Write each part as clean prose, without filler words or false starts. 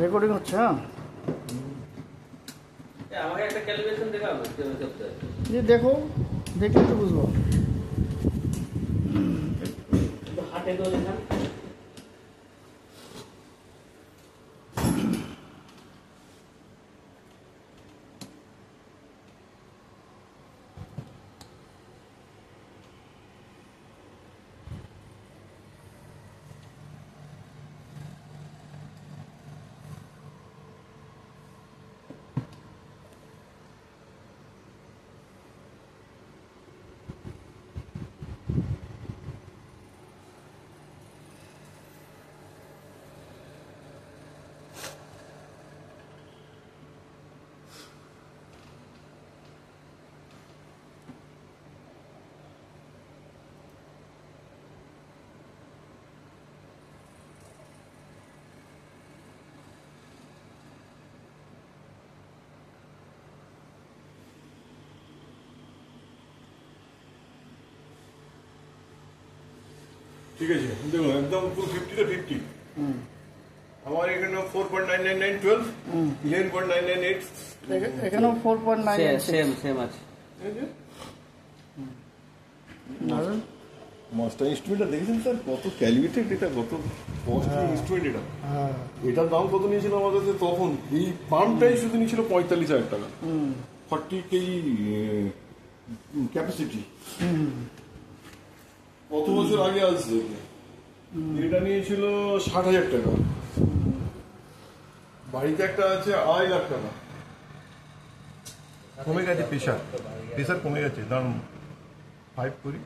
Recording হচ্ছে। হ্যাঁ, আমাকে একটা ক্যালিব্রেশন দেখাও জি দেখো, দেখলে তো বুঝবো। হাতে তো দেখান। ঠিক আছে, দেখুন একদম পুরো 50-50। আমার এখানে 4.99912, 11.998। এখানেও 4.9 সেম আছে। মাস্টার ইনস্ট্রুমেন্টটা দেখেছেন স্যার, কত ক্যালিব্রেটেড, এটা কত কস্টলি ইনস্ট্রুমেন্ট এটা। এটার দাম কত নিয়েছিল আমার কাছে তখন? এই পাম্পটাই শুধু নিয়েছিল 45,000 টাকা। 40 কেজি ক্যাপাসিটি। কত বছর আগে আসছে? এটা নিয়েছিল 60,000 টাকা। বাড়িতে একটা আছে 2.5 লাখ টাকা। কমে গেছে প্রেশার কমে গেছে। দাম 5 করি।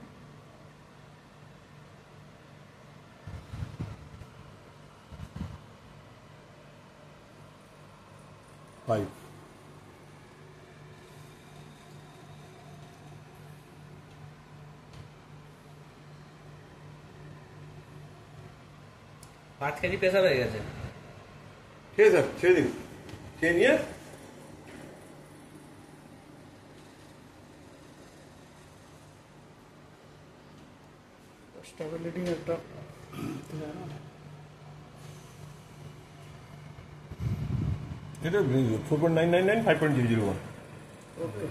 5। পাঁচ কেজি প্রেসার হয়ে গেছে। ঠিক আছে স্যার, ছেড়ে দিন। খেয়ে নিয়ে স্টেবিলিটি একটা এটা 4.999, 5.001। ওকে।